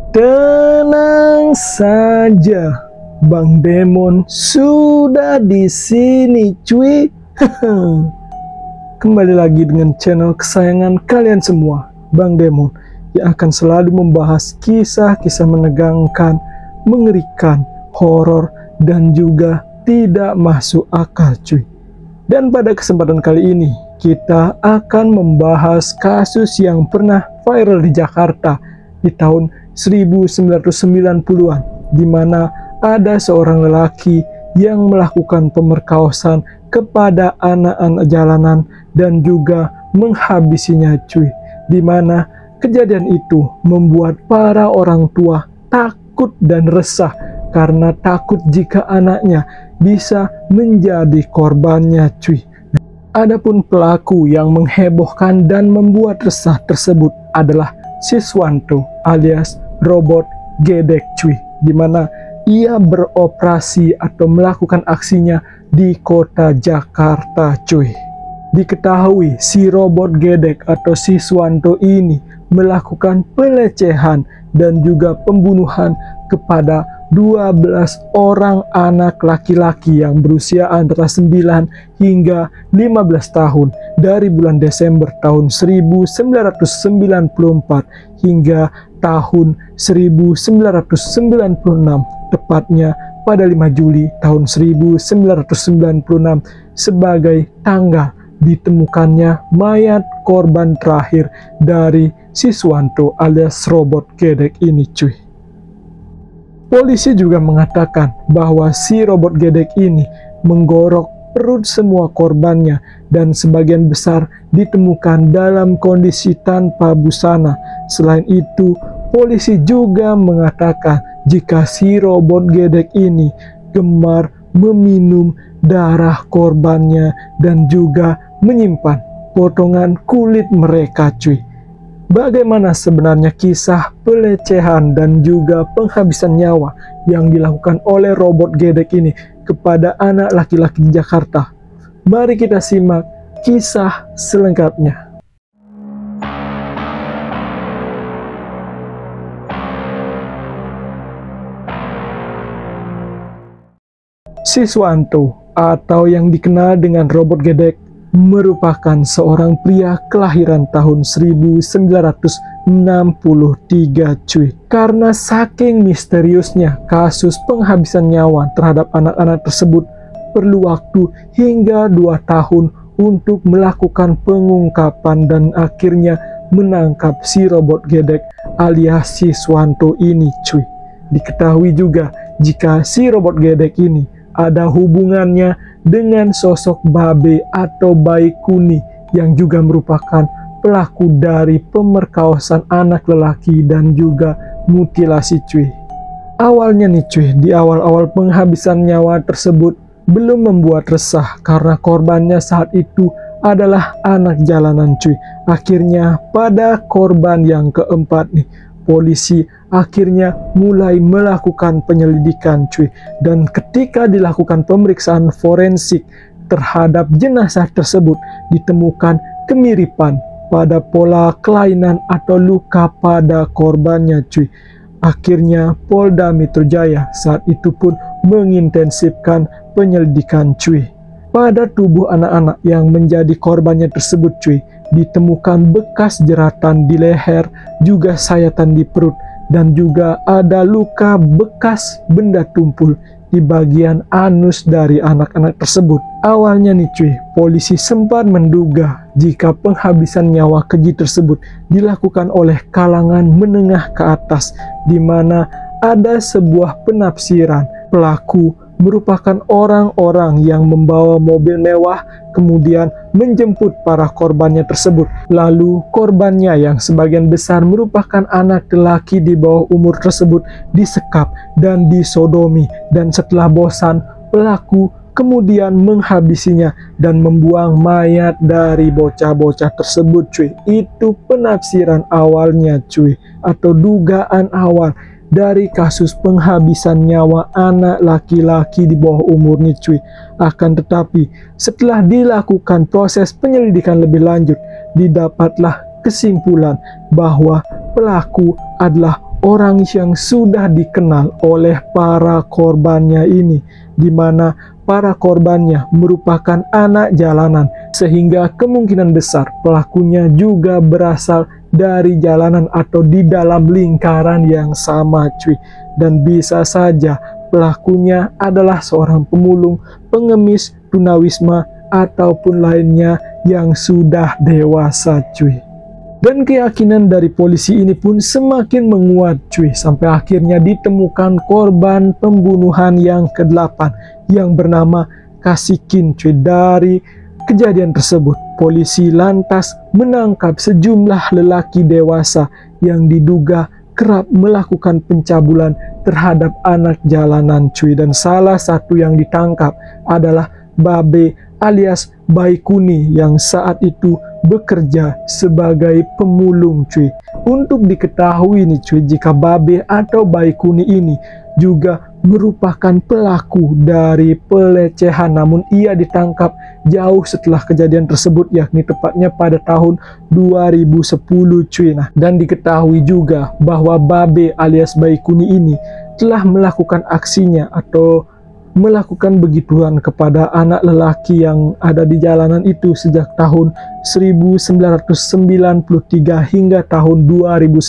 Tenang saja, Bang Demon sudah di sini, cuy. Kembali lagi dengan channel kesayangan kalian semua, Bang Demon, yang akan selalu membahas kisah-kisah menegangkan, mengerikan, horor, dan juga tidak masuk akal, cuy. Dan pada kesempatan kali ini, kita akan membahas kasus yang pernah viral di Jakarta di tahun 1990-an, di mana ada seorang lelaki yang melakukan pemerkosaan kepada anak-anak jalanan dan juga menghabisinya, cuy. Di mana kejadian itu membuat para orang tua takut dan resah karena takut jika anaknya bisa menjadi korbannya, cuy. Adapun pelaku yang menghebohkan dan membuat resah tersebut adalah Siswanto alias Robot Gedek, cuy, di mana ia beroperasi atau melakukan aksinya di kota Jakarta, cuy. Diketahui si Robot Gedek atau Siswanto ini melakukan pelecehan dan juga pembunuhan kepada 12 orang anak laki-laki yang berusia antara 9 hingga 15 tahun dari bulan Desember tahun 1994 hingga tahun 1996, tepatnya pada 5 Juli tahun 1996 sebagai tanggal ditemukannya mayat korban terakhir dari Siswanto alias Robot Gedek ini, cuy. Polisi juga mengatakan bahwa si Robot Gedek ini menggorok perut semua korbannya dan sebagian besar ditemukan dalam kondisi tanpa busana. Selain itu, polisi juga mengatakan jika si Robot Gedek ini gemar meminum darah korbannya dan juga menyimpan potongan kulit mereka, cuy. Bagaimana sebenarnya kisah pelecehan dan juga penghabisan nyawa yang dilakukan oleh Robot Gedek ini kepada anak laki-laki di Jakarta? Mari kita simak kisah selengkapnya. Siswanto atau yang dikenal dengan Robot Gedek merupakan seorang pria kelahiran tahun 1963, cuy. Karena saking misteriusnya kasus penghabisan nyawa terhadap anak-anak tersebut, perlu waktu hingga 2 tahun untuk melakukan pengungkapan dan akhirnya menangkap si Robot Gedek alias Siswanto ini, cuy. Diketahui juga jika si Robot Gedek ini ada hubungannya dengan sosok Babe atau Bayi Kuni yang juga merupakan pelaku dari pemerkosaan anak lelaki dan juga mutilasi, cuy. Awalnya nih, cuy, di awal-awal penghabisan nyawa tersebut belum membuat resah karena korbannya saat itu adalah anak jalanan, cuy. Akhirnya pada korban yang keempat nih, polisi akhirnya mulai melakukan penyelidikan, cuy. Dan ketika dilakukan pemeriksaan forensik terhadap jenazah tersebut, ditemukan kemiripan pada pola kelainan atau luka pada korbannya, cuy. Akhirnya Polda Metro Jaya saat itu pun mengintensifkan penyelidikan, cuy. Pada tubuh anak-anak yang menjadi korbannya tersebut, cuy, ditemukan bekas jeratan di leher, juga sayatan di perut, dan juga ada luka bekas benda tumpul di bagian anus dari anak-anak tersebut. Awalnya nih, cuy, polisi sempat menduga jika penghabisan nyawa keji tersebut dilakukan oleh kalangan menengah ke atas, di mana ada sebuah penafsiran pelaku merupakan orang-orang yang membawa mobil mewah kemudian menjemput para korbannya tersebut. Lalu korbannya yang sebagian besar merupakan anak lelaki di bawah umur tersebut disekap dan disodomi, dan setelah bosan pelaku kemudian menghabisinya dan membuang mayat dari bocah-bocah tersebut, cuy. Itu penafsiran awalnya, cuy, atau dugaan awal dari kasus penghabisan nyawa anak laki-laki di bawah umur nih, cuy. Akan tetapi setelah dilakukan proses penyelidikan lebih lanjut, didapatlah kesimpulan bahwa pelaku adalah orang yang sudah dikenal oleh para korbannya ini, di mana para korbannya merupakan anak jalanan, sehingga kemungkinan besar pelakunya juga berasal dari jalanan atau di dalam lingkaran yang sama cuy. Dan bisa saja pelakunya adalah seorang pemulung, pengemis, tunawisma, ataupun lainnya yang sudah dewasa cuy. Dan keyakinan dari polisi ini pun semakin menguat cuy, sampai akhirnya ditemukan korban pembunuhan yang ke-8 yang bernama Kasikin cuy. Dari kejadian tersebut, polisi lantas menangkap sejumlah lelaki dewasa yang diduga kerap melakukan pencabulan terhadap anak jalanan cuy. Dan salah satu yang ditangkap adalah Babe alias Baikuni yang saat itu bekerja sebagai pemulung cuy. Untuk diketahui nih cuy, jika Babe atau Baikuni ini juga merupakan pelaku dari pelecehan, namun ia ditangkap jauh setelah kejadian tersebut, yakni tepatnya pada tahun 2010 cuy. Nah, dan diketahui juga bahwa Babe alias Baikuni ini telah melakukan aksinya atau melakukan begituan kepada anak lelaki yang ada di jalanan itu sejak tahun 1993 hingga tahun 2010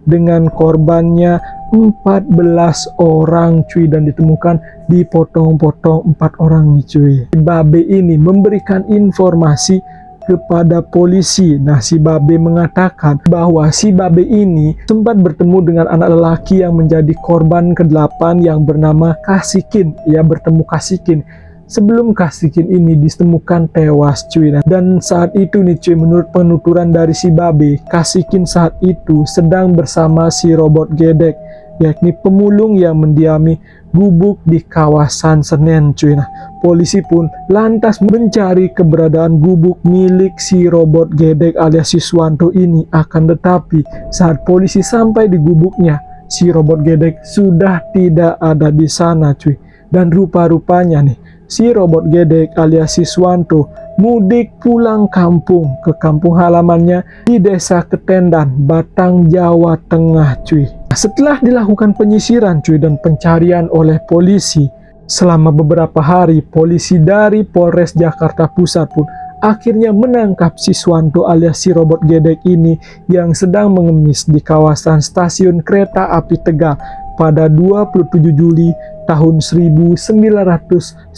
dengan korbannya 14 orang cuy, dan ditemukan dipotong-potong 4 orang nih cuy. Babe ini memberikan informasi kepada polisi. Nah, si Babe mengatakan bahwa si Babe ini sempat bertemu dengan anak lelaki yang menjadi korban ke-8 yang bernama Kasikin. Ia bertemu Kasikin sebelum Kasikin ini ditemukan tewas cuy. Dan saat itu nih cuy, menurut penuturan dari si Babe, Kasikin saat itu sedang bersama si Robot Gedek, yakni pemulung yang mendiami gubuk di kawasan Senen cuy. Nah, polisi pun lantas mencari keberadaan gubuk milik si Robot Gedek alias Siswanto ini. Akan tetapi saat polisi sampai di gubuknya, si Robot Gedek sudah tidak ada di sana cuy. Dan rupa-rupanya nih, si Robot Gedek alias Siswanto mudik pulang kampung ke kampung halamannya di Desa Ketendan, Batang, Jawa Tengah cuy. Setelah dilakukan penyisiran cuy dan pencarian oleh polisi selama beberapa hari, polisi dari Polres Jakarta Pusat pun akhirnya menangkap Siswanto alias si Robot Gedek ini yang sedang mengemis di kawasan stasiun kereta api Tegal pada 27 Juli tahun 1996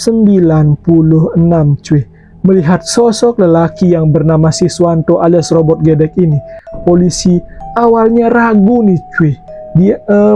cuy. Melihat sosok lelaki yang bernama Siswanto alias Robot Gedek ini, polisi awalnya ragu nih cuy.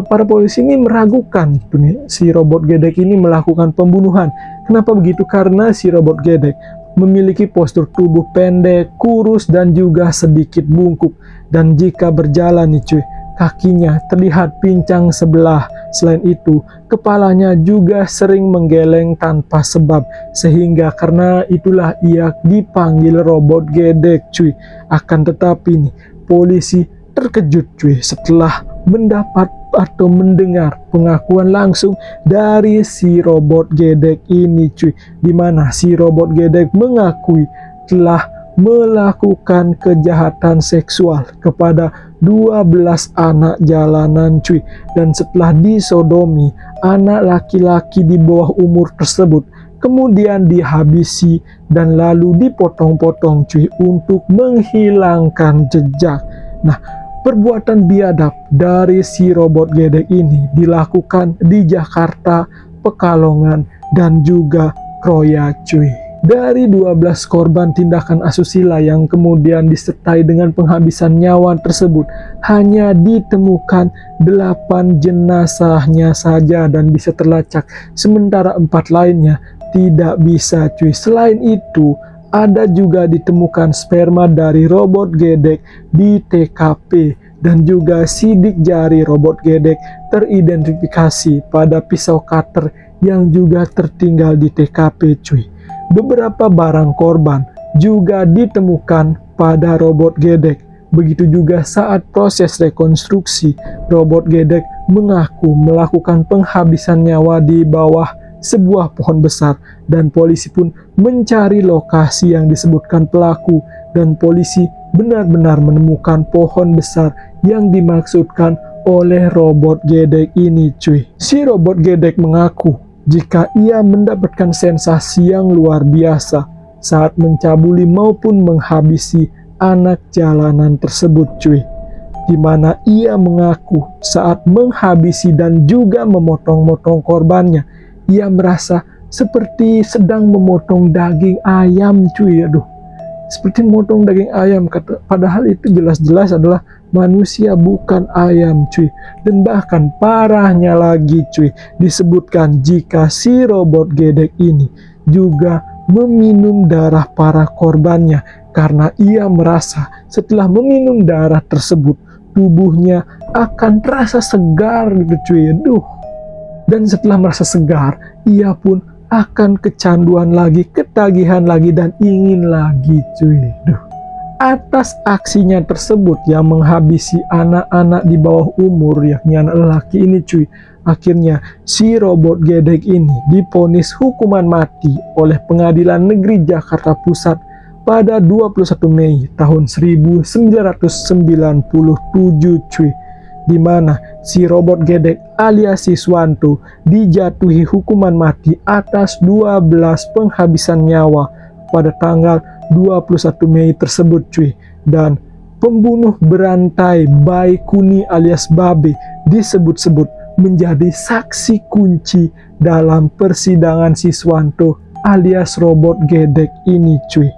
Para polisi ini meragukan tuh nih, si Robot Gedek ini melakukan pembunuhan. Kenapa begitu? Karena si Robot Gedek memiliki postur tubuh pendek, kurus, dan juga sedikit bungkuk. Dan jika berjalan nih cuy, kakinya terlihat pincang sebelah. Selain itu, kepalanya juga sering menggeleng tanpa sebab, sehingga karena itulah ia dipanggil Robot Gedek cuy. Akan tetapi nih, polisi terkejut cuy setelah mendapat atau mendengar pengakuan langsung dari si Robot Gedek ini cuy, dimana si Robot Gedek mengakui telah melakukan kejahatan seksual kepada 12 anak jalanan cuy. Dan setelah disodomi anak laki-laki di bawah umur tersebut, kemudian dihabisi dan lalu dipotong-potong cuy untuk menghilangkan jejak. Nah, perbuatan biadab dari si Robot Gedek ini dilakukan di Jakarta, Pekalongan, dan juga Kroya cuy. Dari 12 korban tindakan asusila yang kemudian disertai dengan penghabisan nyawa tersebut, hanya ditemukan 8 jenazahnya saja dan bisa terlacak, sementara 4 lainnya tidak bisa cuy. Selain itu, ada juga ditemukan sperma dari Robot Gedek di TKP, dan juga sidik jari Robot Gedek teridentifikasi pada pisau cutter yang juga tertinggal di TKP cuy. Beberapa barang korban juga ditemukan pada Robot Gedek. Begitu juga saat proses rekonstruksi, Robot Gedek mengaku melakukan penghabisan nyawa di bawah sebuah pohon besar, dan polisi pun mencari lokasi yang disebutkan pelaku, dan polisi benar-benar menemukan pohon besar yang dimaksudkan oleh robot gedek ini cuy. Si robot gedek mengaku jika ia mendapatkan sensasi yang luar biasa saat mencabuli maupun menghabisi anak jalanan tersebut cuy. Di mana ia mengaku saat menghabisi dan juga memotong-motong korbannya, ia merasa seperti sedang memotong daging ayam cuy. Aduh, seperti memotong daging ayam, padahal itu jelas-jelas adalah manusia bukan ayam cuy. Dan bahkan parahnya lagi cuy, disebutkan jika si robot gedek ini juga meminum darah para korbannya, karena ia merasa setelah meminum darah tersebut tubuhnya akan terasa segar gitu cuy. Aduh. Dan setelah merasa segar, ia pun akan kecanduan lagi, ketagihan lagi, dan ingin lagi cuy. Duh. Atas aksinya tersebut yang menghabisi anak-anak di bawah umur, yakni anak lelaki ini cuy, akhirnya si robot gedek ini divonis hukuman mati oleh Pengadilan Negeri Jakarta Pusat pada 21 Mei tahun 1997 cuy, di mana si robot gedek alias Siswanto dijatuhi hukuman mati atas 12 penghabisan nyawa pada tanggal 21 Mei tersebut cuy. Dan pembunuh berantai Baikuni alias Babe disebut-sebut menjadi saksi kunci dalam persidangan Siswanto alias robot gedek ini cuy.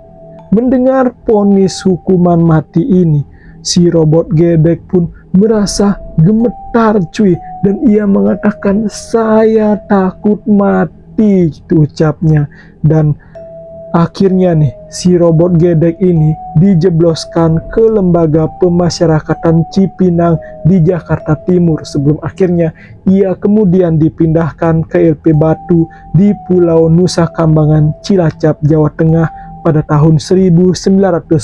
Mendengar vonis hukuman mati ini, si robot gedek pun merasa gemetar cuy, dan ia mengatakan saya takut mati gitu ucapnya. Dan akhirnya nih si robot gedek ini dijebloskan ke Lembaga Pemasyarakatan Cipinang di Jakarta Timur, sebelum akhirnya ia kemudian dipindahkan ke LP Batu di Pulau Nusa Kambangan, Cilacap, Jawa Tengah pada tahun 1999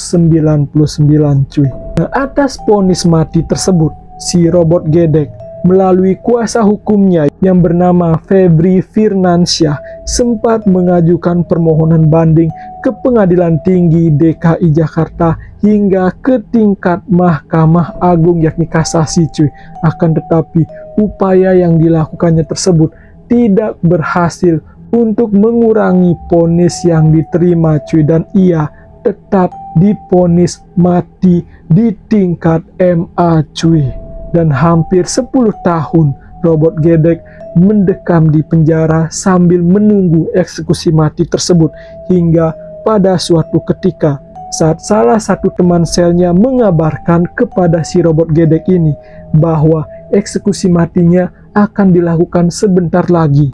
cuy. Nah, atas vonis mati tersebut, si robot gedek melalui kuasa hukumnya yang bernama Febri Firnansyah sempat mengajukan permohonan banding ke Pengadilan Tinggi DKI Jakarta hingga ke tingkat Mahkamah Agung yakni kasasi cuy. Akan tetapi upaya yang dilakukannya tersebut tidak berhasil untuk mengurangi vonis yang diterima cuy, dan ia tetap divonis mati di tingkat MA cuy. Dan hampir 10 tahun robot gedek mendekam di penjara sambil menunggu eksekusi mati tersebut, hingga pada suatu ketika saat salah satu teman selnya mengabarkan kepada si robot gedek ini bahwa eksekusi matinya akan dilakukan sebentar lagi.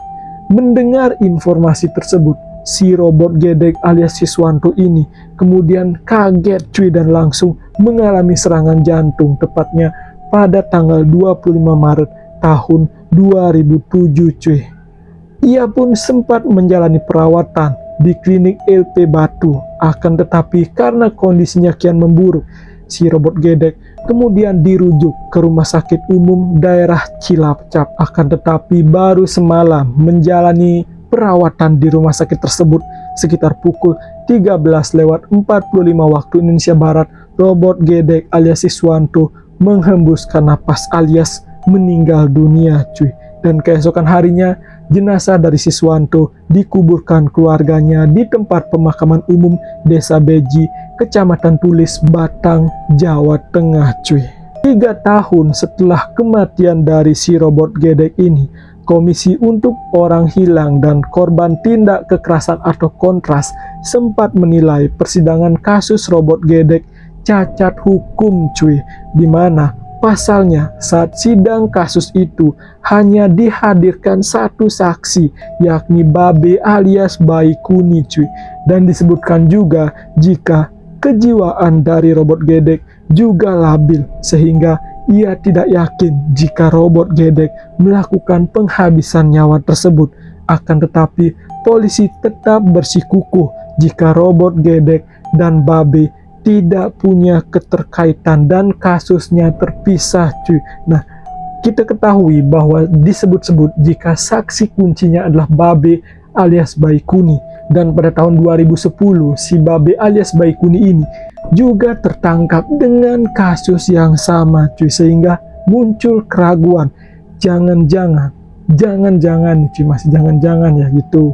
Mendengar informasi tersebut, si robot gedek alias Siswanto ini kemudian kaget cuy dan langsung mengalami serangan jantung, tepatnya pada tanggal 25 Maret tahun 2007 cuy. Ia pun sempat menjalani perawatan di klinik LP Batu, akan tetapi karena kondisinya kian memburuk, si robot gedek kemudian dirujuk ke Rumah Sakit Umum Daerah Cilacap. Akan tetapi baru semalam menjalani perawatan di rumah sakit tersebut sekitar pukul 13:45 waktu Indonesia Barat, robot gedek alias Siswanto menghembuskan napas alias meninggal dunia cuy. Dan keesokan harinya jenazah dari Siswanto dikuburkan keluarganya di tempat pemakaman umum Desa Beji, Kecamatan Tulis, Batang, Jawa Tengah cuy. 3 tahun setelah kematian dari si robot gedek ini, Komisi untuk Orang Hilang dan Korban Tindak Kekerasan atau Kontras sempat menilai persidangan kasus robot gedek cacat hukum cuy, di mana pasalnya saat sidang kasus itu hanya dihadirkan satu saksi, yakni Babe alias Baikuni cuy. Dan disebutkan juga jika kejiwaan dari robot gedek juga labil, sehingga ia tidak yakin jika robot gedek melakukan penghabisan nyawa tersebut. Akan tetapi polisi tetap bersikukuh jika robot gedek dan Babe tidak punya keterkaitan dan kasusnya terpisah cuy. Nah, kita ketahui bahwa disebut-sebut jika saksi kuncinya adalah Babe alias Baikuni, dan pada tahun 2010 si Babe alias Baikuni ini juga tertangkap dengan kasus yang sama cuy, sehingga muncul keraguan, jangan-jangan nih cuy, masih jangan-jangan ya gitu,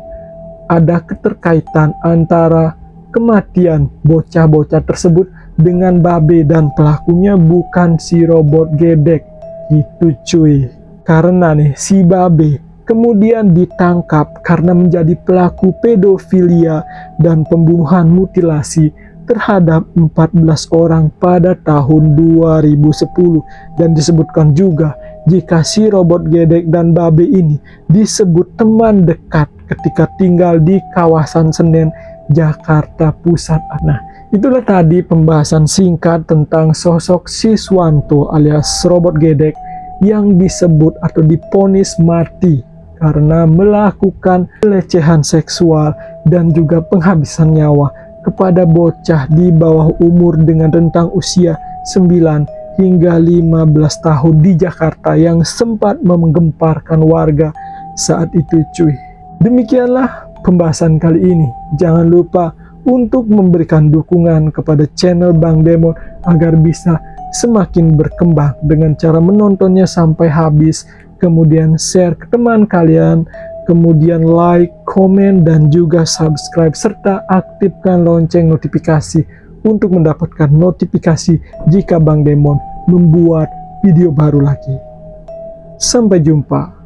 ada keterkaitan antara kematian bocah-bocah tersebut dengan Babe dan pelakunya bukan si robot gedek gitu cuy. Karena nih si Babe kemudian ditangkap karena menjadi pelaku pedofilia dan pembunuhan mutilasi terhadap 14 orang pada tahun 2010, dan disebutkan juga jika si robot gedek dan Babe ini disebut teman dekat ketika tinggal di kawasan Senen, Jakarta Pusat. Nah, itulah tadi pembahasan singkat tentang sosok Siswanto alias robot gedek yang disebut atau divonis mati karena melakukan pelecehan seksual dan juga penghabisan nyawa kepada bocah di bawah umur dengan rentang usia 9 hingga 15 tahun di Jakarta yang sempat menggemparkan warga saat itu cuy. Demikianlah pembahasan kali ini. Jangan lupa untuk memberikan dukungan kepada channel Bang Demon agar bisa semakin berkembang dengan cara menontonnya sampai habis, kemudian share ke teman kalian, kemudian like, komen, dan juga subscribe, serta aktifkan lonceng notifikasi untuk mendapatkan notifikasi jika Bang Demon membuat video baru lagi. Sampai jumpa.